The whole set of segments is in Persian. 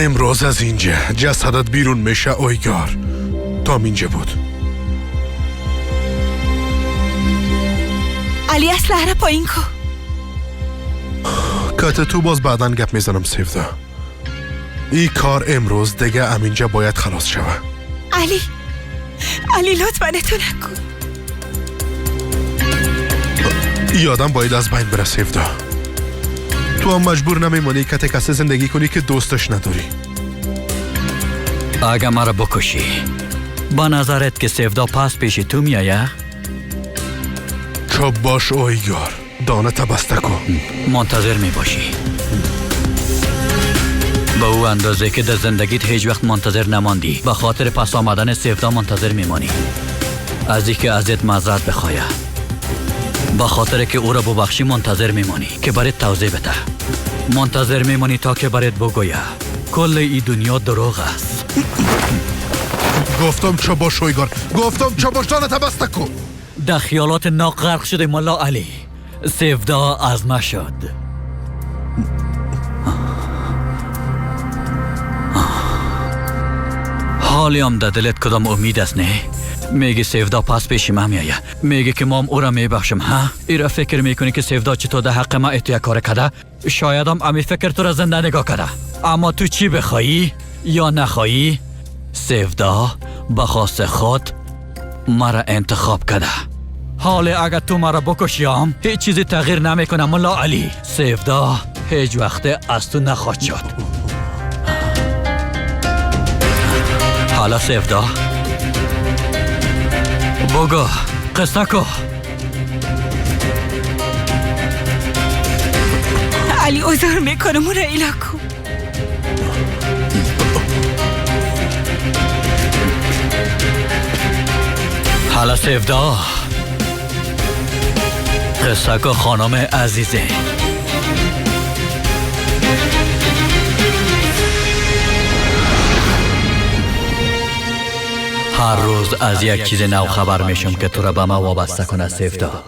امروز از اینجا جسدت بیرون میشه اویگار. تا اینجا بود. علی اسلحه پایین کو. کات تو باز بعدن گپ میزنم سیفدا. این کار امروز دیگه امینجا باید خلاص شوه. علی لطفاً تو نکن. این آدم باید از بین بره سیفدا. تو هم مجبور نمیمونی که کسی زندگی کنی که دوستش نداری. اگه مرا بکشی با نظرت که سیفدا پس پیش تو میایه؟ چوب باش اویگار. دانه تا بسته کن. منتظر می باشی. به او اندازه که در زندگیت هیچ وقت منتظر نماندی به خاطر پس آمدن سیفدا منتظر میمانی. از اینکه ازت معذرت بخواه به خاطر که او را ببخشی منتظر میمانی که برات توضیح بده. منتظر میمانی تا که برات بگویه کل این دنیا دروغ است. گفتم چوب باش اویگار. گفتم چوب باش. دانه تا بسته کن. در خیالات ناغرق شده ملا علی. سیفدا از ما شد. حالی هم در دلت کدام امید است نه؟ میگی سیفدا پس پیش ما میایه. میگی که ما او را میبخشم ها؟ ایرا فکر میکنی که سیفدا چطور در حق ما اتیا کار کده؟ شاید هم امی فکر تو را زنده نگاه کده. اما تو چی بخوایی یا نخوایی سیفدا بخواست خود مرا انتخاب کده. حالا اگر تو مرا بکشیم هیچ چیزی تغییر نمیکنه ملا علی. سیفدا هیچ وقت از تو نخواهد شد. حالا سیفدا بگو قصه کو. علی عذر میکنم اون را ایلا کو. حالا سیفدا قصه کو خانم عزیزه. هر روز از یک چیز نو خبر میشم که تو را به ما وابسته کنه سیفدا.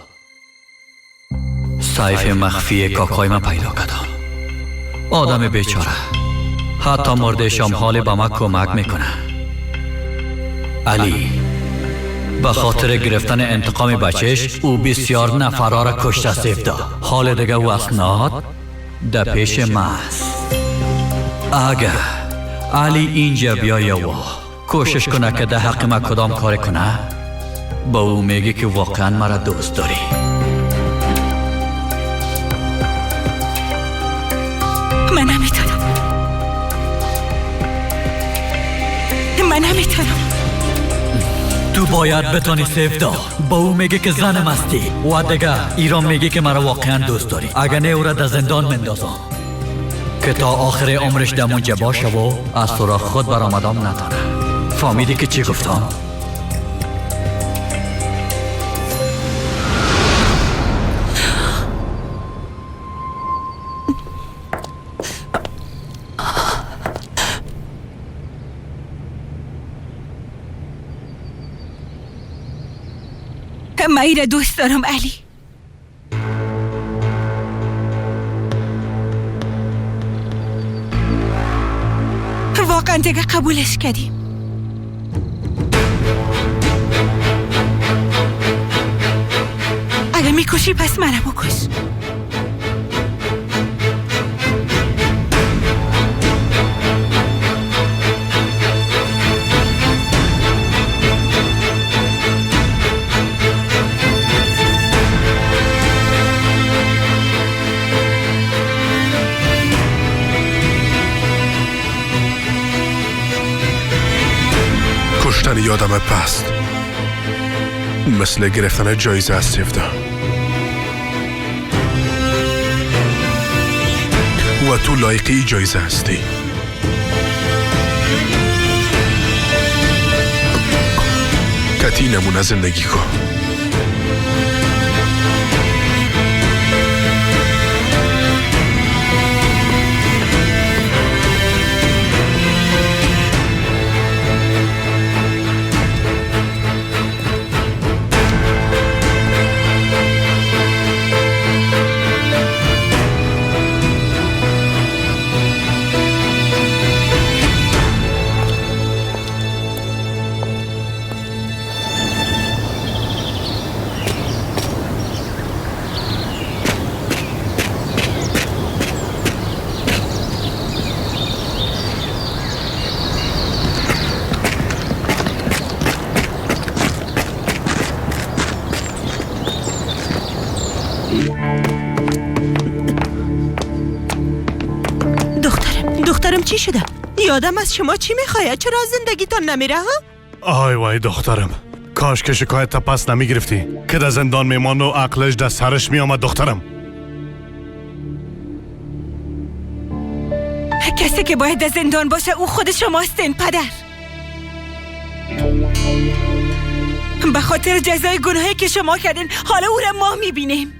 سیف مخفی کاکای ما پیدا کردم. آدم بیچاره حتی مرد شام حال به ما کمک میکنه. علی به خاطر گرفتن انتقام بچهش او بسیار نفرا را کشته سیفدا. حال دیگه او اسناد در پیش ما است. اگه علی اینجا بیایه و کوشش کنه که در حق ما کدام کار کنه با او میگی که واقعا مرا دوست داری. من نمیتونم. تو باید بتونی سیفدا. با او میگی که زنم هستی و دیگه ایران میگی که مرا واقعا دوست داری. اگر نه او را در زندان مندازم که تا آخر عمرش دمونجا باشه و از سراغ خود برآمدم نتانه. فهمیدی که چی گفتم؟ من ایره دوست دارم علی. واقعا دیگه قبولش کردیم. اگه میکشی پس منو بکش. کشتن یادم پست مثل گرفتن جایزه از سیفدا و تو لایقی جایزه هستی. کتی نمونه زندگی کن. دخترم چی شده؟ یادم از شما چی میخواید؟ چرا از زندگیتان نمیره ها؟ آی وای دخترم، کاش که شکایت تا پس نمیگرفتی که در زندان میمان و عقلش در سرش میامد. دخترم، کسی که باید در زندان باشه او خود شماستین پدر. به خاطر جزای گناهی که شما کردین حالا او را ما میبینیم.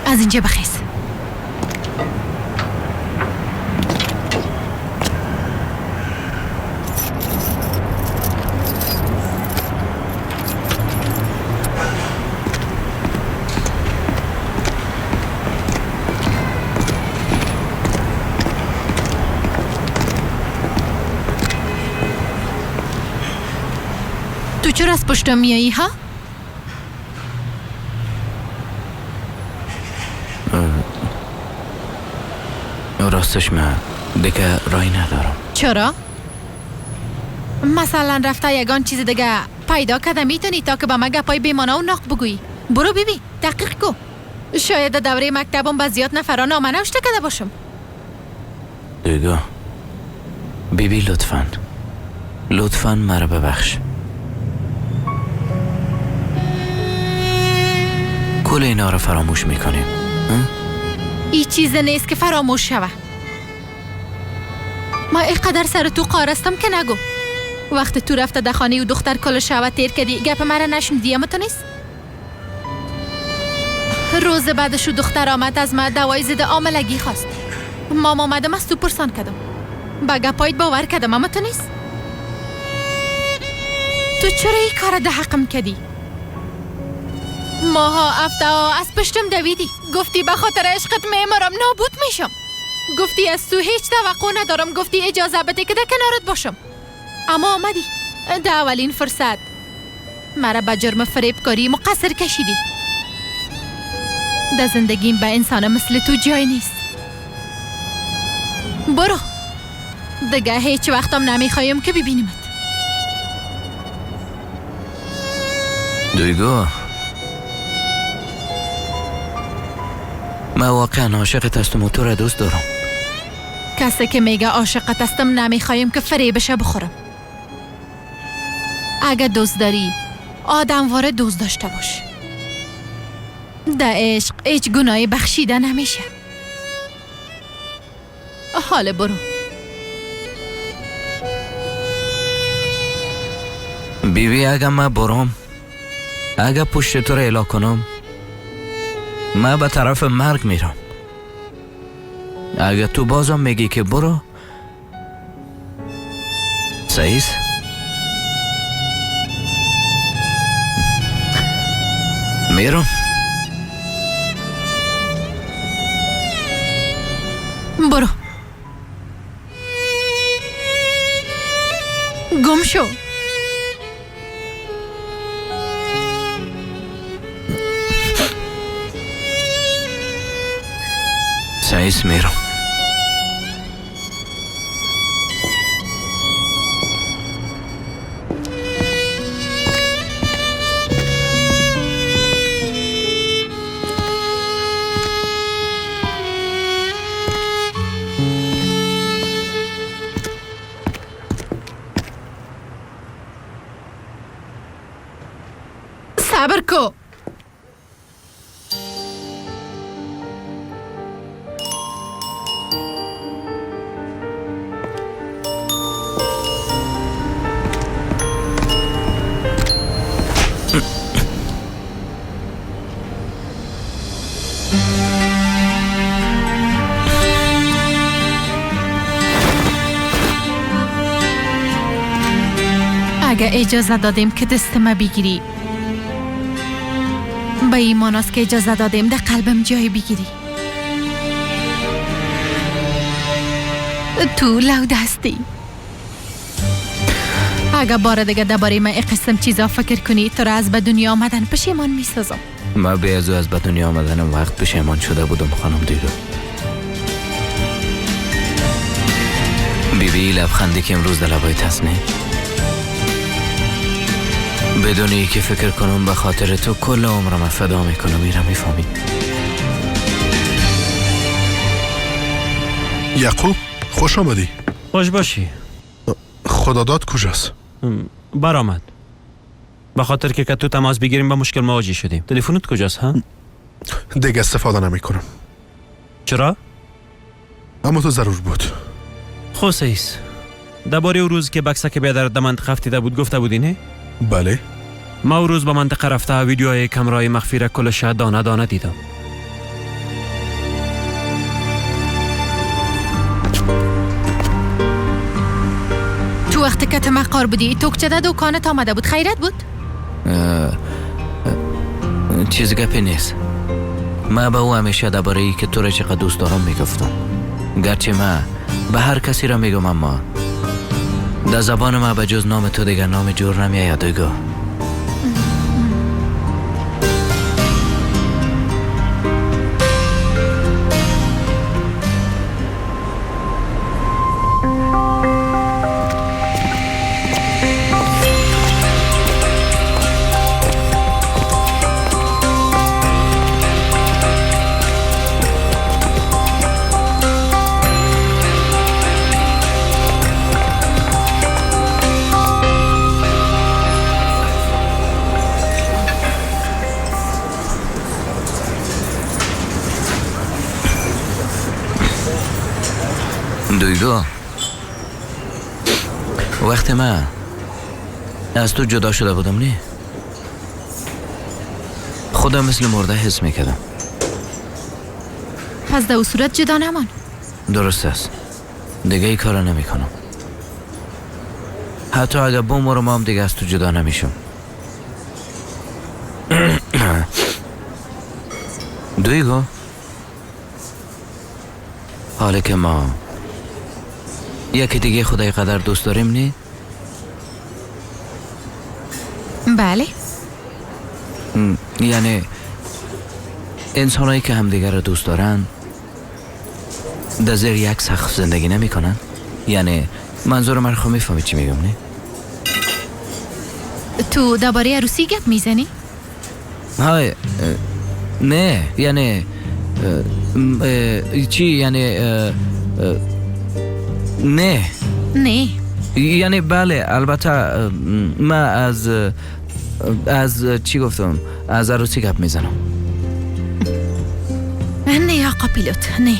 از اینجا بخیز. تو چرا از پشتم میایی ها؟ راستش من دیگه رای ندارم. چرا؟ مثلا رفته یگان چیز دیگه پیدا کرده میتونی تا که به ما گپای بیمانه و ناق بگویی. برو بیبی تحقیق کو. شاید دوره مکتبم با زیاد نفران نامه نوشته کرده باشم. دیگه بیبی لطفاً مرا ببخش. کل اینا رو فراموش میکنیم. این چیز نیست که فراموش شوه. ما اینقدر سر تو قارستم که نگو. وقت تو رفته در خانه و دختر کل شوه تیر کردی گپ مرا نشنیدی اما تو نیست. روز بعدش دختر آمد از ما دوای ضد آملگی خواست. مام آمدم از تو پرسان کردم. با گپایت باور کردم اما تو نیست. تو چرا این کار ده حقم کردی؟ ماها افته از پشتم دویدی. گفتی به خاطر عشقت میمرم نابود میشم. گفتی از تو هیچ توقع ندارم. گفتی اجازه بده که در کنارت باشم. اما آمدی در اولین فرصت مرا به جرم فریب کاری مقصر کشیدی. در زندگیم به انسان مثل تو جای نیست. برو دیگه هیچ وقتم نمیخوایم که ببینیمت. دیگه من واقعا عاشقت هستم و تو را دوست دارم. کسی که میگه عاشقت هستم نمیخوایم که فریبش بخورم. اگه دوست داری آدمواره دوست داشته باش. در عشق هیچ گناهی بخشیده نمیشه. حالا برو. بیبی اگه من برام، اگه پشت تو را اله کنم، من به طرف مرگ میرم. اگه تو بازم میگی که برو، صحیح؟ میرم. برو گم شو. صحیح میرم. صبر کو. اگه اجازه دادیم که دستم بگیری، به ایمان است که اجازه دادیم در قلبم جای بگیری. تو لو دستی. اگه بار دیگه درباره من قسم چیزا فکر کنی، تو را از به دنیا آمدن پشیمان میسازم. ما به از به دنیا آمدنم وقت پشیمان شده بودم خانم دیدو. بیبی لبخندی که امروز در لبایت هست نه؟ بدونی که فکر کنم به خاطر تو کل عمرم فدا میکنم. میرم میفهمی؟ یعقوب خوش آمدی. خوش باشی. خداداد کجاست؟ برآمد. به خاطر که تو تماس بگیریم با مشکل مواجه شدیم. تلفنت کجاست ها؟ دیگه استفاده نمی کنم. چرا؟ اما تو ضرور بود. خوسیس درباره او روز که بکسه که بیادر در منطقه افتیده بود گفته بودی نه؟ بله. ما او روز به منطقه رفته ویدیوهای کمرای مخفی را کلش دانه دانه دیدم. تو وقتی که تمقار بودی توکچه دکانت آمده بود، خیرت بود؟ چیز گپی نیست. ما به او همیشه درباره ای که تو را چقدر دوست دارم میگفتم. گرچه ما به هر کسی را میگم اما در زبان ما به جز نام تو دیگر نام جور نمیاید دیگه. دویگو وقتی من از تو جدا شده بودم نه خودم مثل مرده حس میکردم. پس در صورت جدا نمان. درست است. دیگه ای کارا نمی کنم. حتی اگر بمرم هم دیگه از تو جدا نمیشم. دویگو حالا که ما یکی دیگه خدای قدر دوست داریم نه؟ بله. یعنی انسانایی که همدیگر رو دوست دارن در زیر یک سقف زندگی نمی کنن؟ یعنی منظور من خب میفهمی چی میگم نه؟ تو درباره عروسی گپ میزنی؟ های نه یعنی چی یعنی نه یعنی بله البته من از چی گفتم از عروسی گپ میزنم. نه آقا پیلوت نه.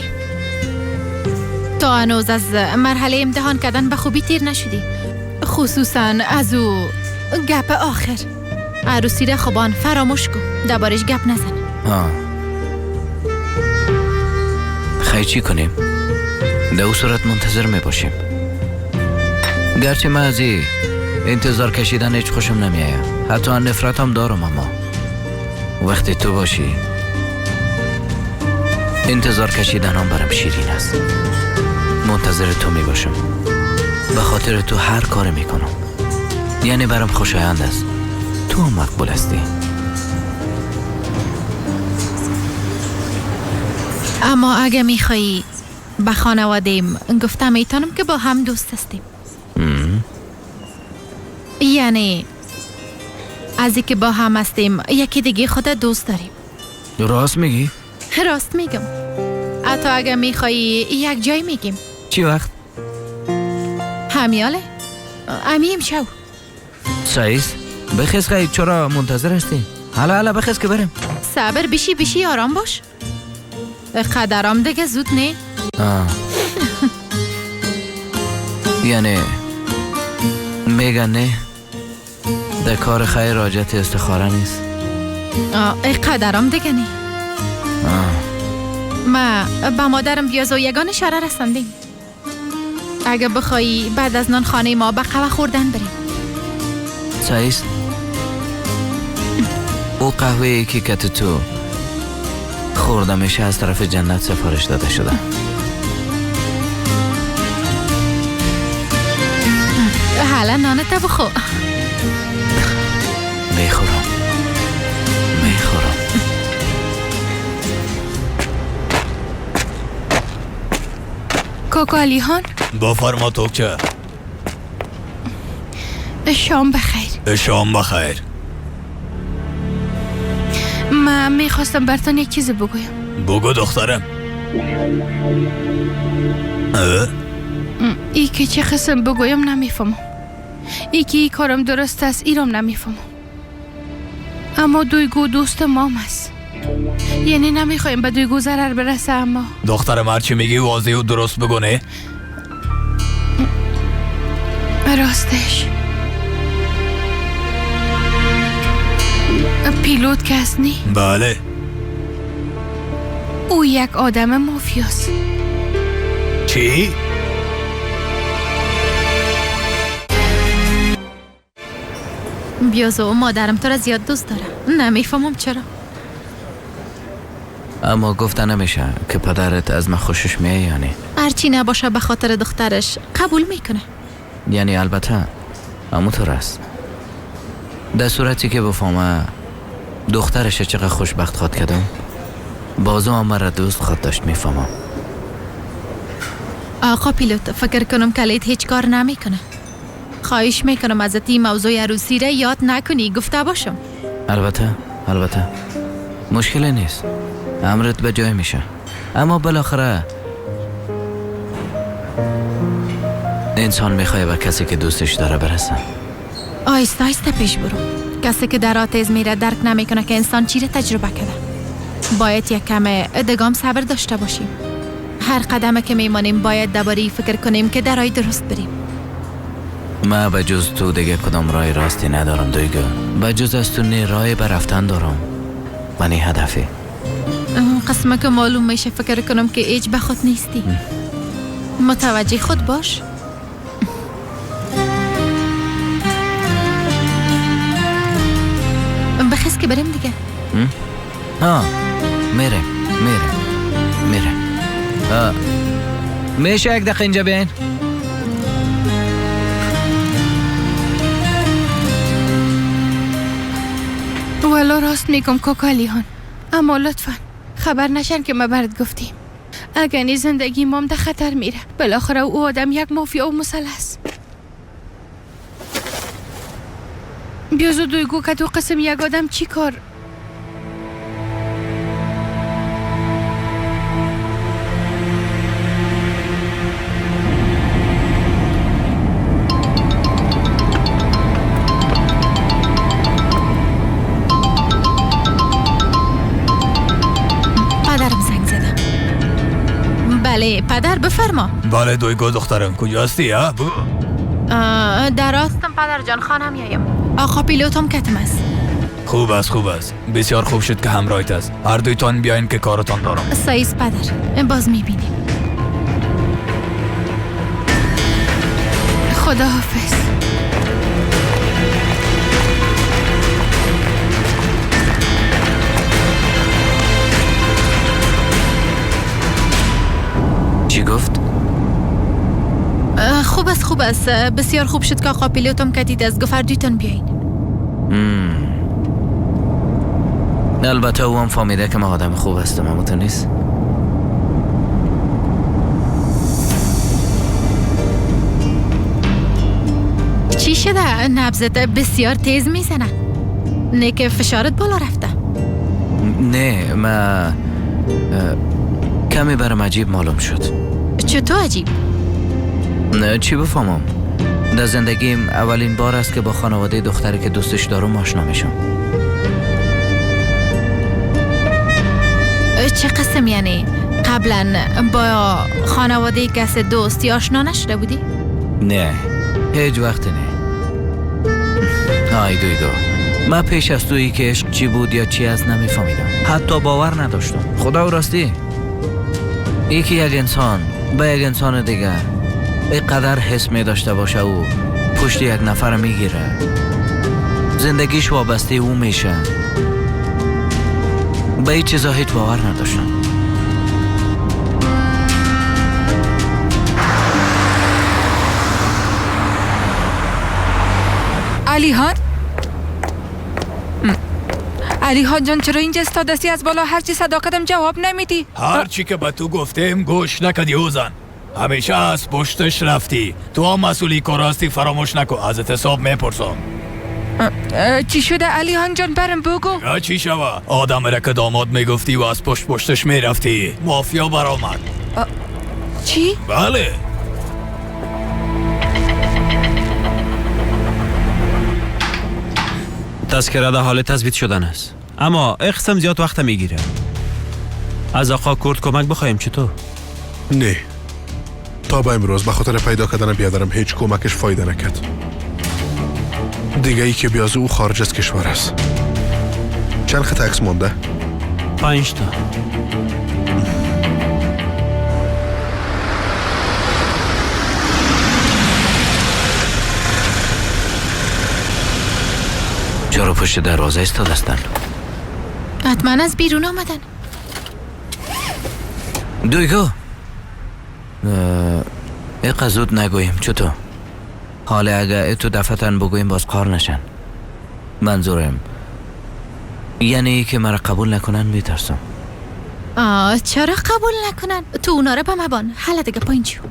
تو هنوز از مرحله امتحان کردن به خوبی تیر نشدی، خصوصا از او گپ آخر. عروسی را خوبان فراموش کن، دربارش گپ نزن. خیلی چی کنیم؟ در او صورت منتظر می باشیم. گرچه من از انتظار کشیدن هیچ خوشم نمیاید، حتی نفرت هم دارم، اما وقتی تو باشی انتظار کشیدن هم برام شیرین است. منتظر تو می باشم، به خاطر تو هر کار می کنم. یعنی برام خوشایند است. تو هم مقبول هستی. اما اگه میخوایی به خانوادیم گفتم میتونم که با هم دوست هستیم. یعنی از اینکه با هم هستیم یکی دیگه خود دوست داریم. راست میگی؟ راست میگم. حتی اگه میخوایی یک جای میگیم. چی وقت؟ همیاله امیم شو. سعیست؟ بخیز خیلی چرا منتظر هستی؟ حالا بخیز که بریم. صبر بیشی آرام باش. قدرام دیگه زود نه. یعنی میگن نه در کار خیر حاجت استخاره نیست. قدرام دیگه نه. ما با مادرم بیاز و یگان اشاره رسندیم. اگه بخوایی بعد از نان خانه ما به قهوه خوردن بریم. سایست او قهوه ای که تو خوردمشه از طرف جنت سفارش داده شده. حالا نانت بخور. میخورم. کوکالی هان بفرما توکه. شام بخیر. شام بخیر. من میخواستم برتان یک چیز بگویم. بگو دخترم. ای که چه قسم بگویم نمیفهمم. ای که ای کارم درست است ایرم نمیفهمم. اما دویگو دوست مام است. یعنی نمیخوایم به دویگو ضرر برسه. اما دخترم هرچی میگی واضح و درست بگو نه؟ راستش پیلوت کس نی؟ بله. او یک آدم مافیاست. چی؟ بیازو مادرم تو را زیاد دوست داره. نمیفهمم چرا. اما گفته نمیشه که پدرت از من خوشش میه یا نه؟ هرچی نباشه به خاطر دخترش قبول میکنه. یعنی البته همونطور است. در صورتی که بفهمه دخترش چقدر خوشبخت خواد کردم بازو هم مرا دوست خواد داشت میفهمم. آقا پیلوت فکر کنم کلید هیچ کار نمیکنه. خواهش میکنم ازت این موضوع عروسی را یاد نکنی گفته باشم. البته مشکلی نیست. امرت به جای میشه. اما بالاخره انسان میخواه به کسی که دوستش داره برسه. آیسته آیسته پیش برو. کسی که در آتیز میره درک نمیکنه که انسان چی را تجربه کرده. باید یک کم ادگام صبر داشته باشیم. هر قدم که میمانیم باید درباره فکر کنیم که در راه درست بریم. من به جز تو دیگه کدام راه راستی ندارم دویگو. به جز از تو نه راه برفتن دارم و نه هدفی. قسمه که معلوم میشه فکر کنم که ایج به خود نیستی. متوجه خود باش. بخیز که بریم دیگه. میره میشه یک دقیقه اینجا بیاین؟ والا راست میگم کوکالی هان. اما لطفا خبر نشن که ما برات گفتیم. اگر نی زندگی مام در خطر میره. بالاخره او آدم یک مافیا و مسلح. بیازو دویگو که تو قسم یک آدم چی کار؟ پدرم زنگ زده. بله پدر بفرما. بله دویگو دخترم کجاستی ها؟ بگو. در راستم پدر جان خانم یایم. آقا پیلوتم کتم است. خوب است. بسیار خوب شد که همراهیت است. هر دویتان بیاین که کارتان دارم. سایز پدر باز میبینیم. خدا حافظ. چی گفت؟ خوب است. بسیار خوب شد که آقا پیلوتم کتید از گفر دویتان بیاین. البته او هم فهمیده که من آدم خوب هستم. اما تو نیست؟ چی شده؟ نبضت بسیار تیز میزنه. نه که فشارت بالا رفته. نه من کمی برام عجیب معلوم شد. چطور عجیب؟ نه چی بفهمم. در زندگیم اولین بار است که با خانواده دختری که دوستش دارم آشنا میشم. چه قسم یعنی؟ قبلا با خانواده کس دوستی آشنا نشده بودی؟ نه هیچ وقت نه. ای دویگو من پیش از تویی که عشق چی بود یا چی از نمیفهمیدم. حتی باور نداشتم. خدا و راستی یکی یک انسان با یک انسان دیگر اینقدر حس می داشته باشه و پشت یک نفر میگیره زندگیش وابسته او میشه. به این چیزا هیچ باور نداشتم. علیحان جان چرا اینجا استادستی از بالا هرچی صدا کردم جواب نمیدی؟ هرچی که به تو گفتیم گوش نکدی اوزن. همیشه از پشتش رفتی. تو هم مسئولی کاراستی فراموش نکن. ازت حساب میپرسم. چی شده علیحان جان برم بگو. چی شوه؟ آدم را که داماد میگفتی و از پشتش میرفتی. مافیا برآمد. چی؟ بله. تذکره در حال تثبیت شدن است، اما اقسم زیاد وقت میگیره. از آقا کرد کمک بخوایم چطور؟ نه، تا به امروز به خاطر پیدا کردن بیادرم هیچ کمکش فایده نکرد. دیگه ای که بیازو او خارج از کشور است. چند خط عکس مونده؟ 5 تا. چرا پشت دروازه ایستادستن؟ حتما از بیرون آمدن. دویگو اقا زود نگوییم چطور؟ حالا اگه تو دفتن بگوییم باز قار نشن. منظورم یعنی که مرا قبول نکنن میترسم. چرا قبول نکنن؟ تو اونا رو بمبان. حالا دیگه پایین چیو.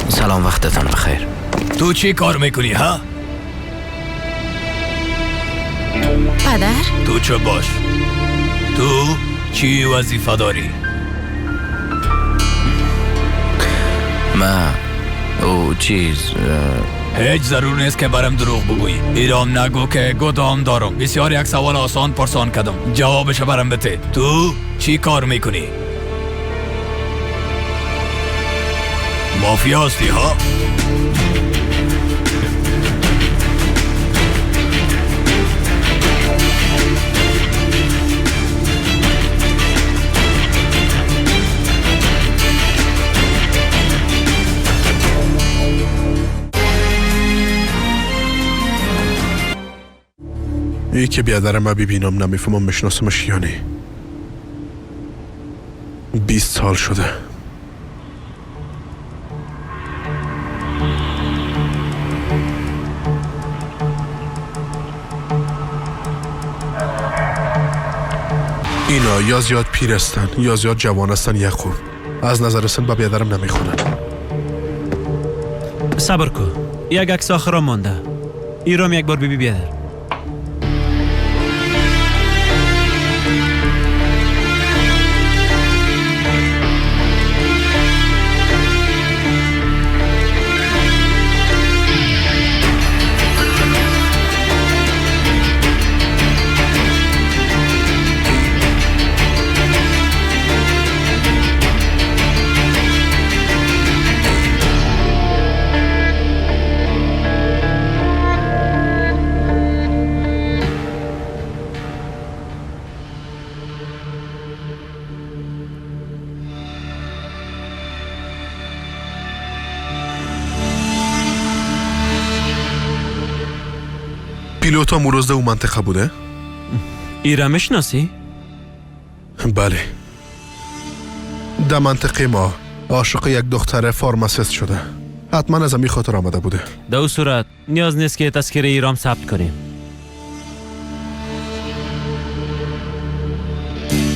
سلام، وقتتان بخیر. تو چی کار میکنی ها؟ پدر؟ تو چه باش؟ تو چی وظیفه داری؟ ما او چیز هیچ ضرور نیست که برم دروغ بگویی. ایرام نگو که گدام دارم. بسیار یک سوال آسان پرسان کردم، جوابش برم بده. تو چی کار میکنی؟ مافیا هستی ها؟ ای که بیادرم ما ببینم نمیفهمم میشناسمش یا نه. 20 سال شده. اینا یا زیاد پیر هستن یا زیاد جوان هستن. یعقوب از نظر سن با بیادرم نمیخونن. صبر کن، یک عکس آخر مونده. ایرام یک بار ببی بیادر. پیلوت هم روز ده او منطقه بوده؟ ایران میشناسی؟ بله. در منطقه ما عاشق یک دختر فارماسیست شده. حتما از همین خاطر آمده بوده. در اون صورت نیاز نیست که تذکره ایران ثبت کنیم.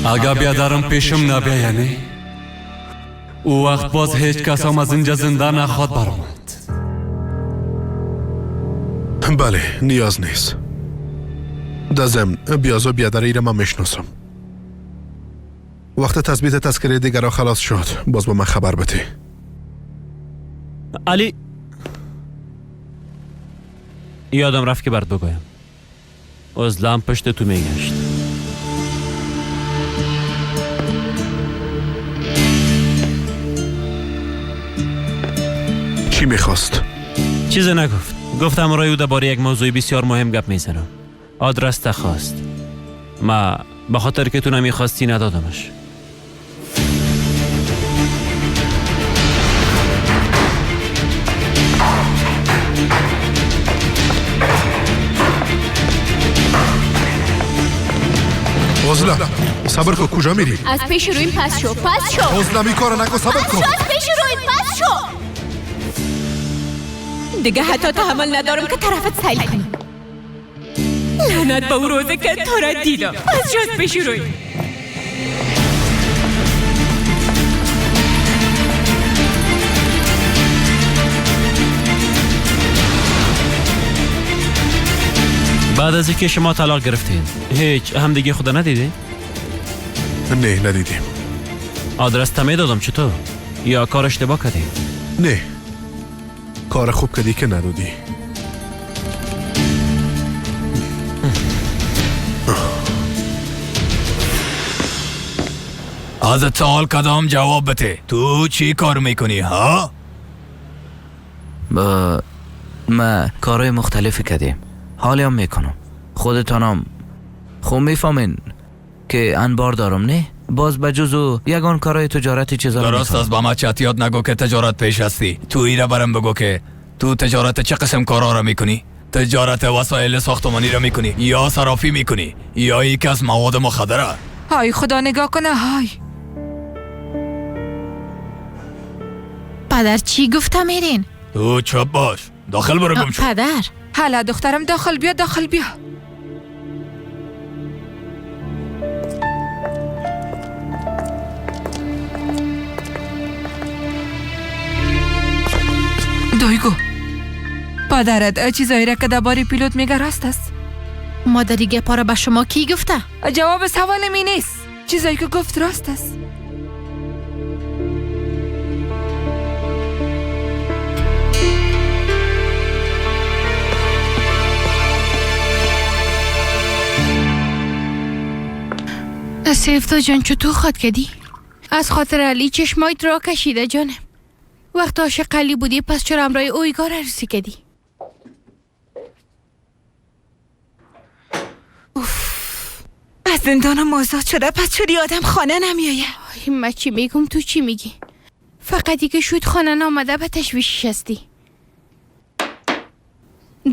اگه بیادرم پیشم نبیه یعنی او وقت باز هیچ کس هم از اینجا زنده نخواد برآمد. بله، نیاز نیست. در ضمن بیازو بیادر ایره من میشناسم. وقت تثبیت تذکره دیگر خلاص شد باز با من خبر بده. علی یادم رفت که برات بگویم. عزلم پشت تو میگشت. چی میخواست؟ چیزی نگفت. گفتم رای او درباره یک موضوع بسیار مهم گپ میزنم. آدرس تخواست. ما به خاطر که تو نمیخواستی ندادمش. عزله صبر کن، کجا میری؟ از پیش روی پس شو. عزله می کار نکن، صبر کن. از پیش روی پس شو. دیگه حتی تحمل ندارم که طرفت سیل کنم. لعنت به اون روزه که تو را دیدم. از جاز پیش روی. بعد از اینکه شما طلاق گرفتین هیچ همدیگه خدا ندیدین؟ نه ندیدیم. آدرس تمه دادم چطور؟ یا کار اشتباه کردی؟ نه کار خوب کردی که ندادی. از سوال کدام جواب بده. تو چی کار میکنی ها؟ ما کارهای مختلفی کردیم. حالی هم میکنم. خودتانم خوب میفهمین که انبار دارم نه؟ باز بجزو یگان کارهای تجارتی چیزا رو درست است. با ما چتیات نگو که تجارت پیش هستی. تو ایره برم بگو که تو تجارت چه قسم کارا را میکنی؟ تجارت وسایل ساختمانی را میکنی یا صرافی میکنی یا یکی از مواد مخدره؟ های خدا نگاه کنه. های پدر چی گفته میرین؟ تو چپ باش. داخل برو گم شو. پدر حالا دخترم داخل بیا. دایگو پدرت چیزایی را که درباره پیلوت میگه راست است؟ مادری گپا را به شما کی گفته؟ جواب سوال می نیست. چیزایی که گفت راست است. سیفتا جان چطور خود کردی؟ از خاطر علی چشمایت را کشیده جانم. وقت عاشق علی بودی پس چرا امرای اویگار عروسی کردی؟ از زندانم آزاد شده پس چوری آدم خانه نمیایه. من چی میگم تو چی میگی؟ فقط دیگه شود خانه نامده به تشویشش هستی.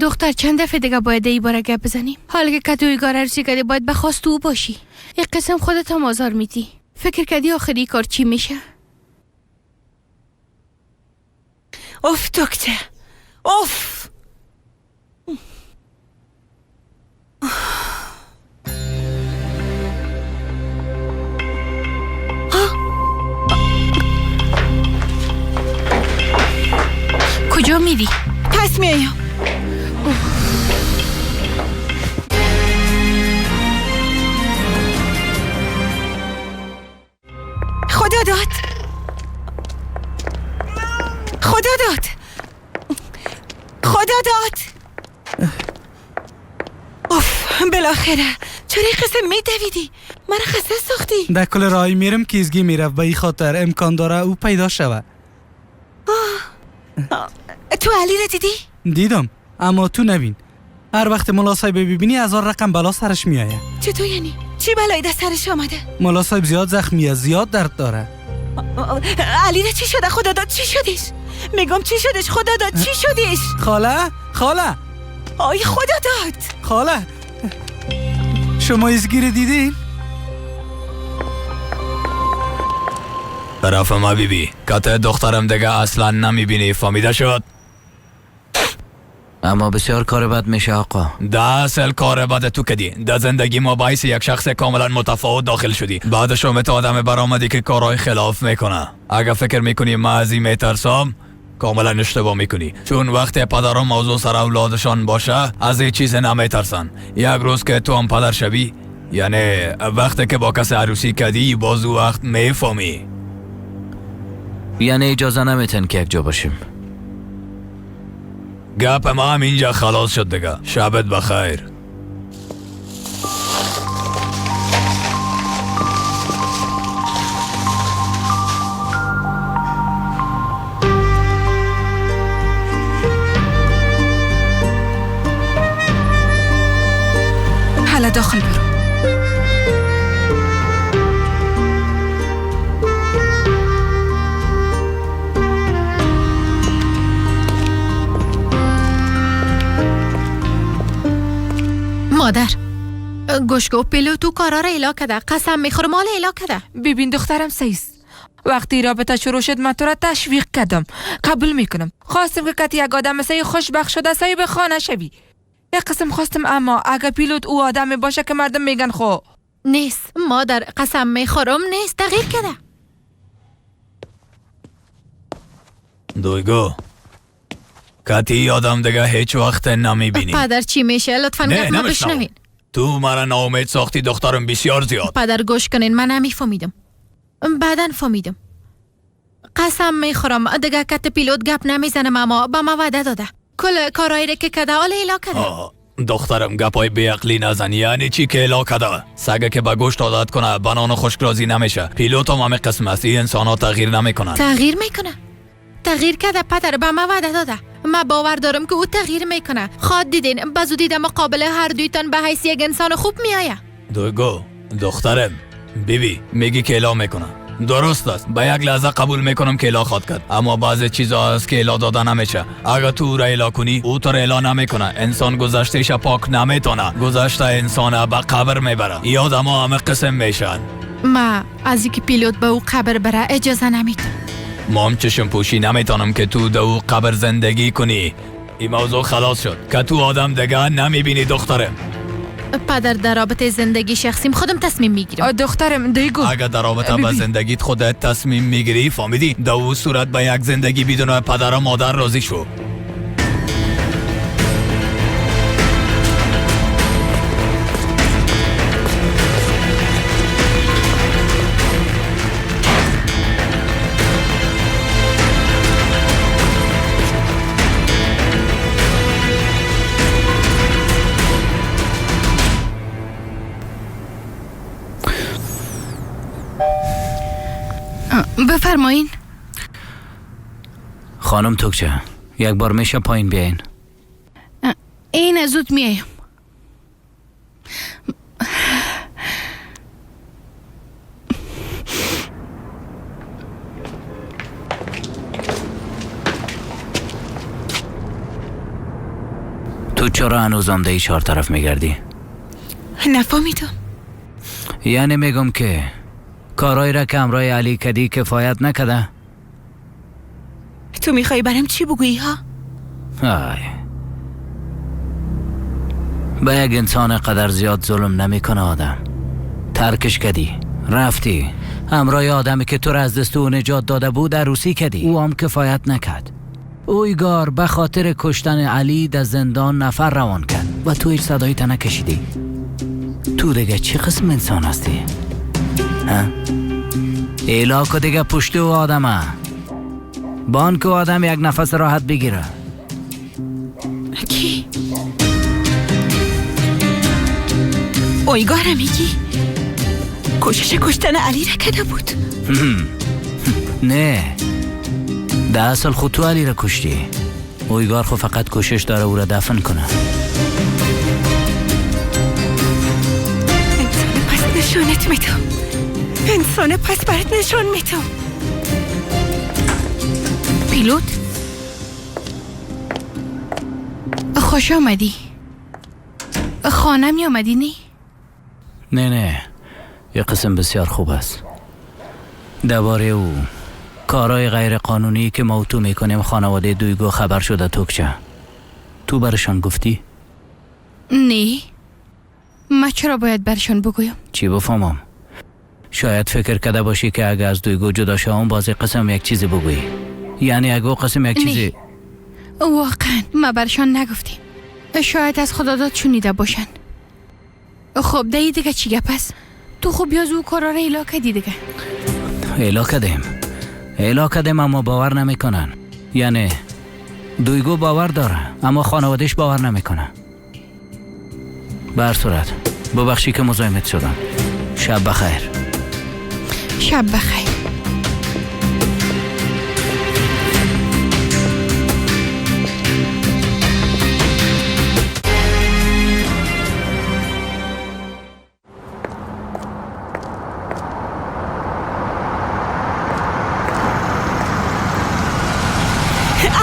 دختر چند دفعه دیگه باید ای باره گپ بزنیم؟ حالا که اویگار عروسی کردی باید بخواست تو باشی. یک قسم خودت هم آزار میدی. فکر کردی آخری کار چی میشه؟ اوف دکتر اوف. کجا میری؟ پس میایم. خدا داد. اوف بالاخره. چرا این قسم میدویدی؟ من خسته ساختی. در کل رای میرم کیزگی میرفت. به این خاطر امکان داره او پیدا شود. تو علی را دیدی؟ دیدم اما تو نبین. هر وقت ملا صاحب ببینی 1000 رقم بلا سرش میایه. چطور یعنی؟ چی بلایی در سرش آمده؟ ملا صاحب زیاد زخمیه، زیاد درد داره. علی را چی شده؟ خدا داد چی شدش؟ میگم چی شدش؟ خدا داد چی شدش؟ خاله آی خدا داد. خاله شما ازگیر دیدین؟ طرف ما بیبی کته دخترم دیگه اصلا نمیبینی. فهمیده شد؟ اما بسیار کار بد میشه آقا. 10 سال کار بد تو کدی. در زندگی ما باعث یک شخص کاملا متفاوت داخل شدی. بعدش هم تو آدم برآمدی که کارهای خلاف میکنه. اگه فکر میکنی ما از این میترسم کاملا اشتباه میکنی. چون وقتی پدران موضوع سر اولادشان باشه از این چیز نمیترسن. یک روز که تو هم پدر شوی یعنی وقتی که با کسی عروسی کردی باز وقت میفهمی. یعنی اجازه نمیتن که یک جا باشیم. گپ ما هم اینجا خلاص شد دیگه. شبت بخیر. حالا داخل برو. مادر گوشگو پیلوتو کارا را اعلا کده. قسم میخورم حال اعلا کده. ببین دخترم سیست. وقتی رابطه شروع شد من تو را تشویق کردم. قبول میکنم. خواستم که کتی یک آدم مثل خوشبخت شده سایی به خانه شوی. یک قسم خواستم اما اگه پیلوت او آدمی باشه که مردم میگن خو نیست مادر، قسم میخورم نیست. تغییر کده. دویگو کتی آدم دیگه هیچ وقت نمیبینی. پدر چی میشه؟ لطفا نه گپ ما بشنوین. تو مرا ناامید ساختی دخترم بسیار زیاد. پدر گوش کنین، من نمیفهمیدم. بعدن فهمیدم. قسم میخورم دیگه کت پیلوت گپ نمیزنم اما با ما وعده داده. کل کارایی را که کده حال اعلا کده. دخترم گپای بیعقلی نزن. یعنی چی که اعلا کده؟ سگه که به گوشت عادت کنه بنان خشک راضی نمیشه. پیلوت هم همه قسم است. این انسان ها تغییر نمیکنن. تغییر میکنه. تغییر کرده پدر، به ما وعده داده. ما باور دارم که او تغییر میکنه. خواد دیدین بزودی در مقابل هر دویتان به حیث یک انسان خوب میآیه. دویگو دخترم بیبی میگی که اعلا میکنه. درست است. به یک لحظه قبول میکنم که اعلا خواد کرد، اما بعضی چیزا هست که اعلا داده نمیشه. اگه تو را اعلا کنی او تو را اعلا نمیکنه. انسان گذشتهش پاک نمیتونه. گذشته انسان به قبر میبره. یاد ما همه قسم میشن. ما از اینکه پیلوت به او قبر بره اجازه نمیدم. ما هم چشم پوشی نمیتونم که تو در او قبر زندگی کنی. این موضوع خلاص شد که تو آدم دیگه نمیبینی دخترم. پدر در رابطه زندگی شخصیم خودم تصمیم میگیرم. دخترم دیگو اگه در رابطه با زندگیت خودت تصمیم میگیری فهمیدی؟ در او صورت به یک زندگی بدون پدر و مادر راضی شو. بفرمایین. خانم توکچه یک بار میشه پایین بیاین؟ این زود میایم. تو چرا هنوز آمده چهار طرف میگردی؟ نفهمیدم. یعنی میگم که کارایی را که امرای علی کدی کفایت نکده؟ تو میخوای برام چی بگویی ها؟ آی به یک انسان قدر زیاد ظلم نمیکنه آدم. ترکش کدی، رفتی امرای آدمی که تو را از دست او نجات داده بود عروسی کدی. او هم کفایت نکرد. اویگار به خاطر کشتن علی در زندان نفر روان کرد و تو هیچ صدایی تا نکشیدی. تو دیگه چه قسم انسان هستی؟ ها؟ ایلاکو دیگه پشت و آدمه بان که آدم یک نفس راحت بگیره. کی؟ اویگاره میگی؟ کوشش کشتن علی را کرده بود؟ نه ده اصل خود تو علی را کشتی. اویگار خود فقط کوشش داره او را دفن کنه. انسان پس نشانت میدم. انسان پس برات نشان میدم. پیلوت خوش آمدی. خانه می آمدی نی؟ نه یه قسم بسیار خوب است. درباره او کارهای غیر قانونی که ما و تو میکنیم خانواده دویگو خبر شده توکچه. تو برشان گفتی؟ نه. ما چرا باید برشان بگویم؟ چی بفهمم؟ شاید فکر کرده باشی که اگه از دویگو جدا شوم باز قسم یک چیزی بگویی. یعنی اگه قسم یک چیزی واقعا ما برشان نگفتیم. شاید از خدا داد شنیده باشن. خب دیگه چی گپ است؟ تو خوب یاز او کارا را اعلا کردی دیگه. اعلا کردیم اما باور نمیکنن. یعنی دویگو باور داره اما خانوادهش باور نمیکنه. به هر صورت ببخشی که مزاحمت شدم. شب بخیر. شب بخیر.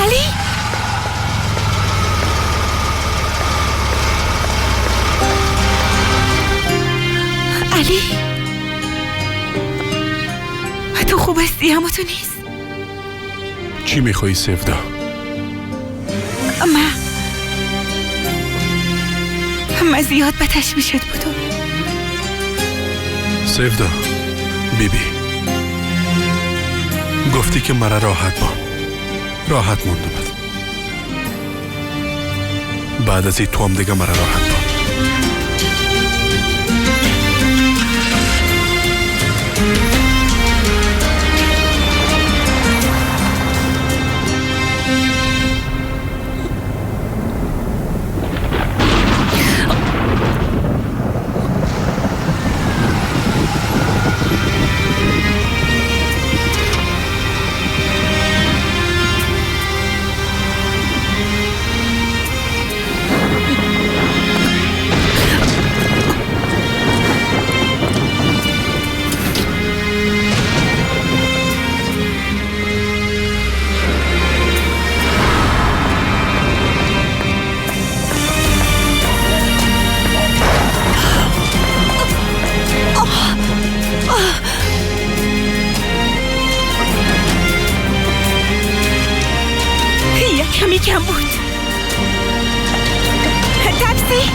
علی علی تو خوب هستی؟ اما تو نیست؟ چی میخوایی سفدا؟ من زیاد به تشویشت بودم. سفدا بیبی گفتی که مرا راحت مونده بد. بعد از این تو هم دیگه مرا راحت با. کمی کم بود. تاکسی.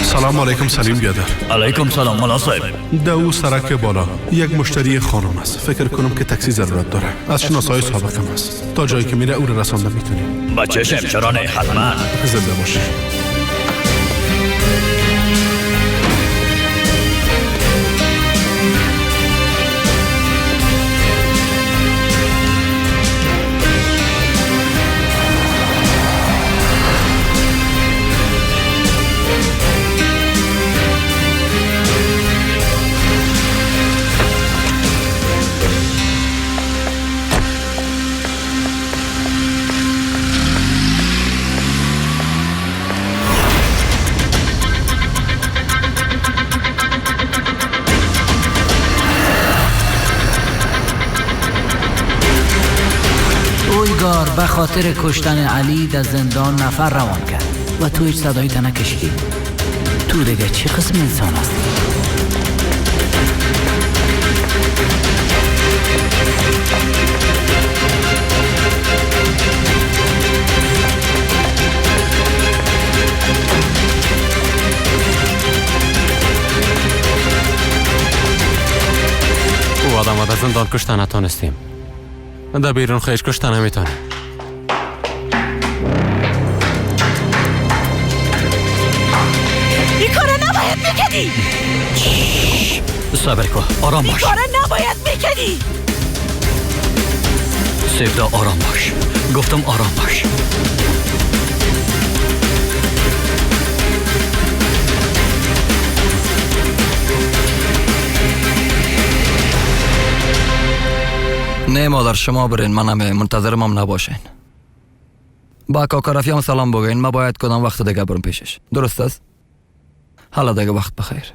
سلام علیکم سلیم بیادر. علیکم سلام مولا صاحب. دو سرک بالا یک مشتری خانم است. فکر کنم که تاکسی ضرورت داره. از شناسای سابقم است. تا جایی که میره او رو رساندن میتونیم. بچه‌شم چرا نه؟ حتما. زنده باشه. به خاطر کشتن علی در زندان نفر روان کرد و تو هیچ صدایی تا نکشیدی. تو دیگه چه قسم انسان هستی؟ او آدم در زندان کشتن نتونستیم. در بیرون خیش کشتن نمیتونه. این کارا نباید میکنی. صبر کن، آرام باش. این کارا نباید میکنی. سفدا آرام باش. گفتم آرام باش. نه مادر شما برین، منم منتظرم هم نباشین. با کاکا رفیقم سلام بگین. ما باید کدام وقت دیگه برم پیشش. درست است؟ حالا دیگه وقت بخیر.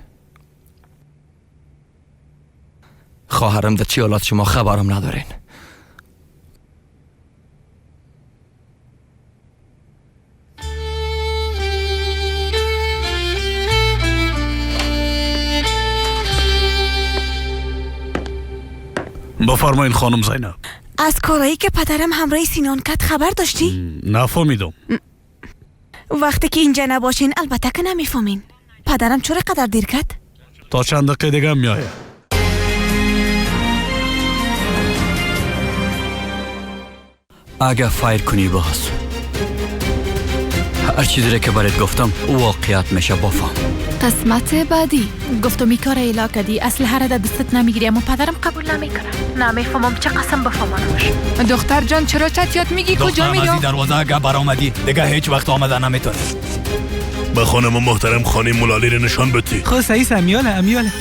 خواهرم در چی حالت شما خبرم ندارین. بفرمایین خانم زینب. از کارایی که پدرم همراه سینان کرد خبر داشتی؟ نفهمیدم. وقتی که اینجا نباشین البته که نمیفهمین. پدرم چرا قدر دیر کرد؟ تا چند دقیقه دیگه میایه. اگه فایر کنی باز هر چیزی که برات گفتم واقعیت میشه. بفهم. قسمت بعدی گفتم این کار ایلا کردی اسلحه را در دستت نمیگیری اما پدرم قبول نمیکنه. نمیفهمم چه قسم بفهمانش. دختر جان چرا چتیات میگی؟ کجا میرم؟ دخترم از این دروازه اگه برآمدی دیگه هیچ وقت آمده نمیتونه. به خانم محترم خانم ملالی رو نشان بدی. خب سعی امیاله